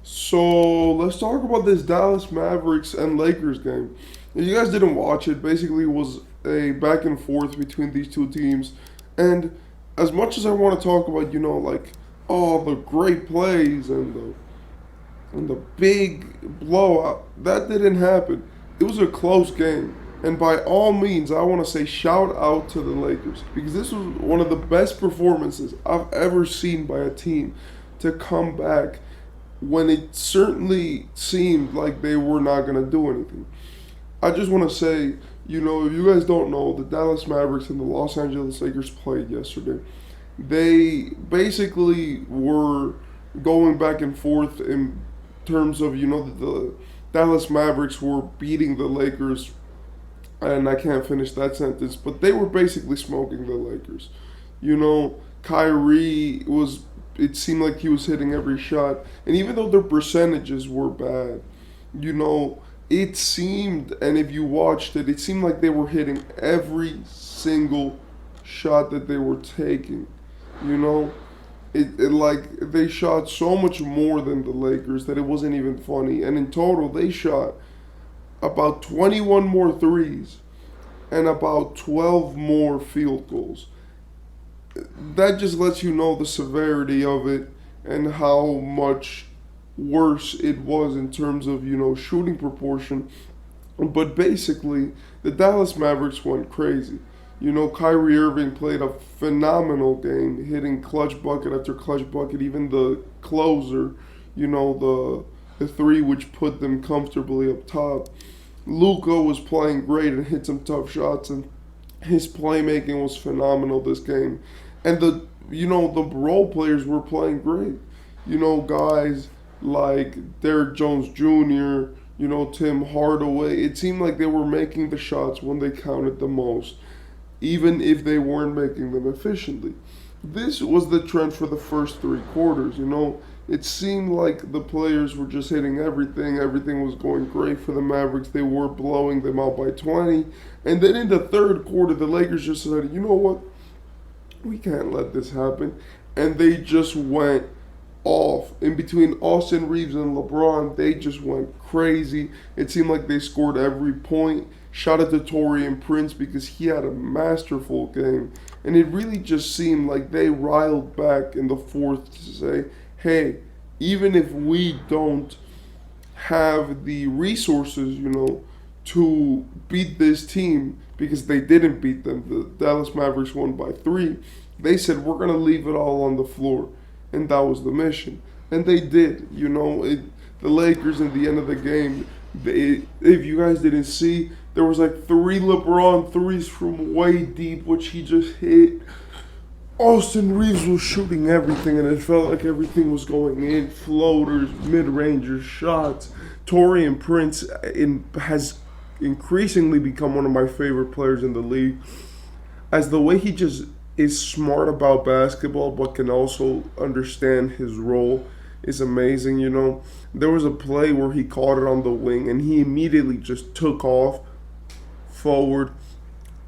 So let's talk about this Dallas Mavericks and Lakers game. If you guys didn't watch it, basically it was a back and forth between these two teams. And as much as I want to talk about, like all the great plays and the big blowout, that didn't happen. It was a close game. And by all means, I want to say shout out to the Lakers because this was one of the best performances I've ever seen by a team to come back when it certainly seemed like they were not going to do anything. I just want to say, if you guys don't know, the Dallas Mavericks and the Los Angeles Lakers played yesterday. They basically were going back and forth in terms of, the Dallas Mavericks were beating the Lakers, and I can't finish that sentence, but they were basically smoking the Lakers. Kyrie was, it seemed like he was hitting every shot, and even though their percentages were bad, you know, it seemed, and if you watched it, it seemed like they were hitting every single shot that they were taking. You know, it like they shot so much more than the Lakers that it wasn't even funny. And in total, they shot about 21 more threes and about 12 more field goals. That just lets you know the severity of it and how much worse it was in terms of, shooting proportion. But basically, the Dallas Mavericks went crazy. Kyrie Irving played a phenomenal game, hitting clutch bucket after clutch bucket, even the closer, the three which put them comfortably up top. Luka was playing great and hit some tough shots, and his playmaking was phenomenal this game. And the role players were playing great. Guys like Derrick Jones Jr., Tim Hardaway. It seemed like they were making the shots when they counted the most, even if they weren't making them efficiently. This was the trend for the first three quarters. It seemed like the players were just hitting everything. Everything was going great for the Mavericks. They were blowing them out by 20. And then in the third quarter, the Lakers just said, you know what? We can't let this happen. And they just went off. In between Austin Reeves and LeBron, they just went crazy. It seemed like they scored every point. Shout out to Taurean Prince because he had a masterful game. And it really just seemed like they riled back in the fourth to say, hey, even if we don't have the resources, to beat this team, because they didn't beat them. The Dallas Mavericks won by 3. They said, we're going to leave it all on the floor. And that was the mission. And they did. The Lakers at the end of the game, if you guys didn't see, there was like 3 LeBron threes from way deep, which he just hit. Austin Reeves was shooting everything, and it felt like everything was going in. Floaters, mid-rangers, shots. Taurean Prince has increasingly become one of my favorite players in the league, as the way he just is smart about basketball but can also understand his role is amazing. There was a play where he caught it on the wing and he immediately just took off forward,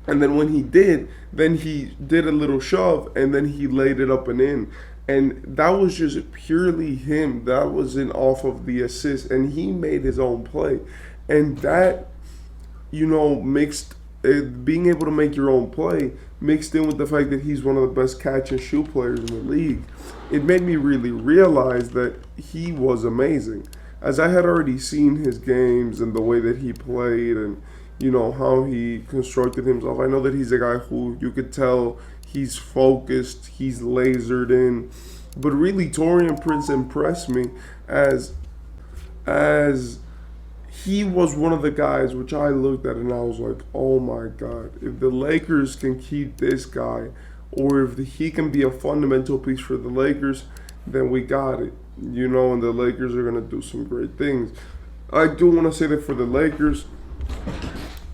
and then when he did, then he did a little shove and then he laid it up and in. And that was just purely him. That wasn't off of the assist, and he made his own play. And that, mixed being able to make your own play mixed in with the fact that he's one of the best catch and shoot players in the league, it made me really realize that he was amazing. As I had already seen his games and the way that he played and how he constructed himself, I know that he's a guy who you could tell he's focused, he's lasered in. But really, Taurean Prince impressed me as he was one of the guys which I looked at and I was like, oh my God, if the Lakers can keep this guy, or if he can be a fundamental piece for the Lakers, then we got it. And the Lakers are going to do some great things. I do want to say that for the Lakers,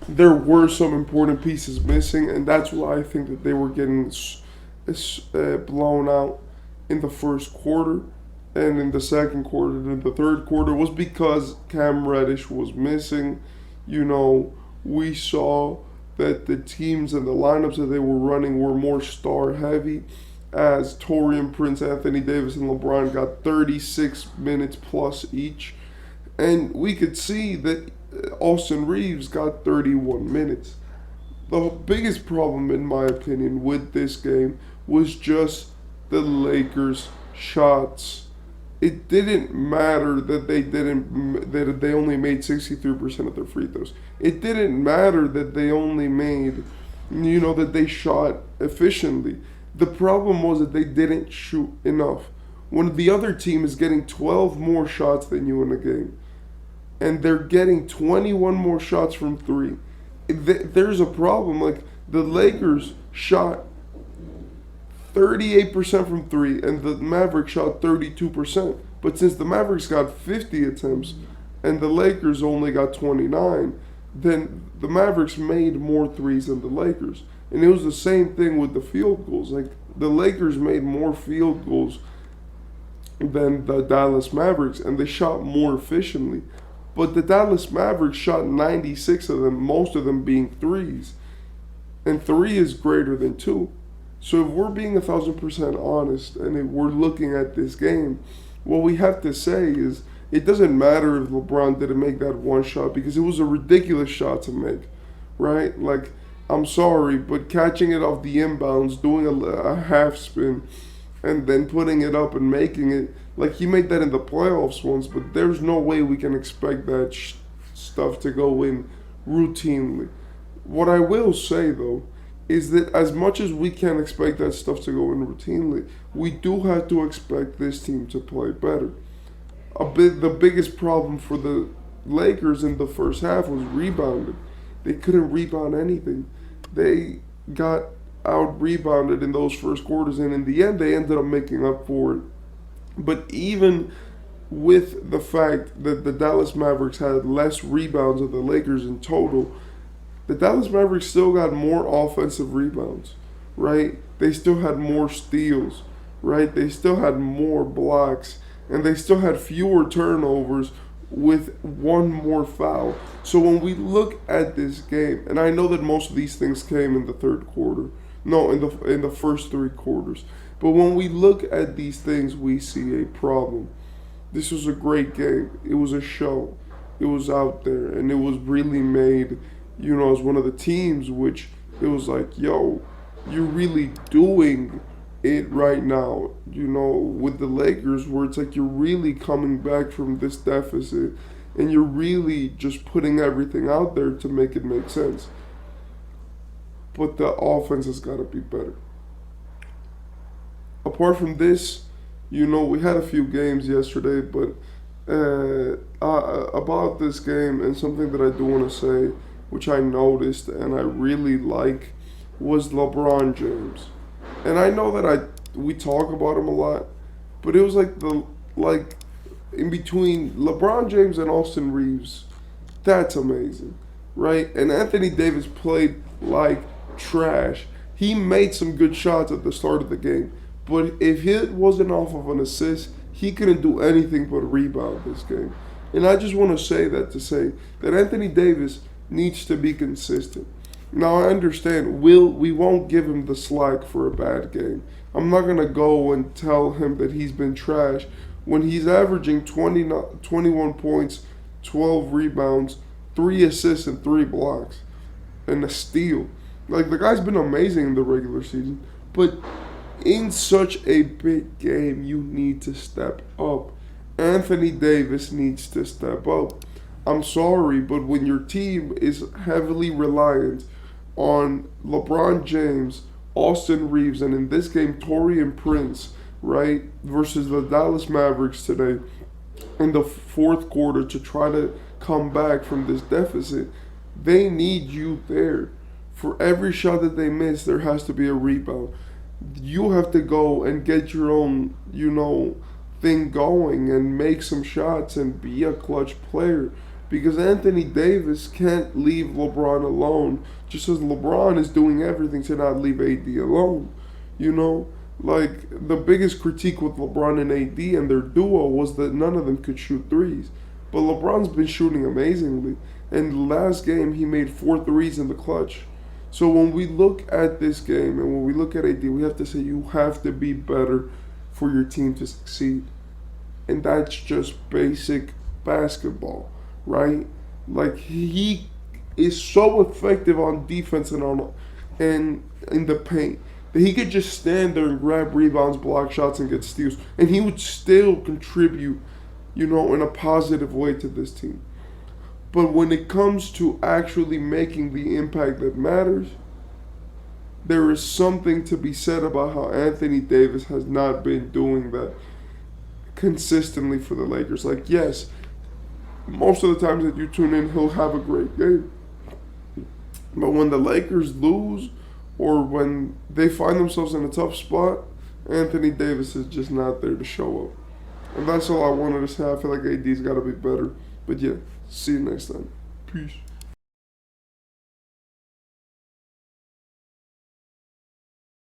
there were some important pieces missing, and that's why I think that they were getting blown out in the first quarter and in the second quarter. And the third quarter was because Cam Reddish was missing. We saw that the teams and the lineups that they were running were more star heavy, as Torian Prince, Anthony Davis, and LeBron got 36 minutes plus each. And we could see that Austin Reeves got 31 minutes. The biggest problem, in my opinion, with this game was just the Lakers' shots. It didn't matter that they only made 63% of their free throws. It didn't matter that they only made, that they shot efficiently. The problem was that they didn't shoot enough. When the other team is getting 12 more shots than you in a game, and they're getting 21 more shots from three, there's a problem. Like, the Lakers shot 38% from three, and the Mavericks shot 32%. But since the Mavericks got 50 attempts, and the Lakers only got 29, then the Mavericks made more threes than the Lakers. And it was the same thing with the field goals. Like, the Lakers made more field goals than the Dallas Mavericks, and they shot more efficiently. But the Dallas Mavericks shot 96 of them, most of them being threes. And 3 is greater than 2. So if we're being 1,000% honest and if we're looking at this game, what we have to say is it doesn't matter if LeBron didn't make that one shot, because it was a ridiculous shot to make, right? Like, I'm sorry, but catching it off the inbounds, doing a half spin, and then putting it up and making it, like, he made that in the playoffs once, but there's no way we can expect that stuff to go in routinely. What I will say, though, is that as much as we can't expect that stuff to go in routinely, we do have to expect this team to play better. The biggest problem for the Lakers in the first half was rebounding. They couldn't rebound anything. They got out-rebounded in those first quarters, and in the end, they ended up making up for it. But even with the fact that the Dallas Mavericks had less rebounds than the Lakers in total, the Dallas Mavericks still got more offensive rebounds, right? They still had more steals, right? They still had more blocks, and they still had fewer turnovers with one more foul. So when we look at this game, and I know that most of these things came in the third quarter, no, in the first 3 quarters, but when we look at these things, we see a problem. This was a great game. It was a show. It was out there, and it was really made, as one of the teams, which it was like, yo, you're really doing it right now, with the Lakers, where it's like you're really coming back from this deficit, and you're really just putting everything out there to make it make sense. But the offense has got to be better. Apart from this, we had a few games yesterday, but about this game, and something that I do want to say, which I noticed and I really like, was LeBron James. And I know that we talk about him a lot, but it was like in between LeBron James and Austin Reeves, that's amazing, right? And Anthony Davis played like trash. He made some good shots at the start of the game, but if it wasn't off of an assist, he couldn't do anything but rebound this game. And I just want to say that Anthony Davis needs to be consistent. Now, I understand we won't give him the slack for a bad game. I'm not going to go and tell him that he's been trash when he's averaging 21 points, 12 rebounds, 3 assists, and 3 blocks, and a steal. Like, the guy's been amazing in the regular season, but in such a big game, you need to step up. Anthony Davis needs to step up. I'm sorry, but when your team is heavily reliant on LeBron James, Austin Reeves, and in this game, Torian Prince, right, versus the Dallas Mavericks today in the fourth quarter to try to come back from this deficit, they need you there. For every shot that they miss, there has to be a rebound. You have to go and get your own, thing going and make some shots and be a clutch player. Because Anthony Davis can't leave LeBron alone, just as LeBron is doing everything to not leave AD alone. Like, the biggest critique with LeBron and AD and their duo was that none of them could shoot threes. But LeBron's been shooting amazingly. And last game, he made 4 threes in the clutch. So when we look at this game and when we look at AD, we have to say you have to be better for your team to succeed. And that's just basic basketball, right? Like he is so effective on defense and in the paint that he could just stand there and grab rebounds, block shots, and get steals, and he would still contribute, in a positive way to this team. But when it comes to actually making the impact that matters, there is something to be said about how Anthony Davis has not been doing that consistently for the Lakers. Like, yes, most of the times that you tune in, he'll have a great game. But when the Lakers lose or when they find themselves in a tough spot, Anthony Davis is just not there to show up. And that's all I wanted to say. I feel like AD's got to be better. But yeah, see you next time. Peace.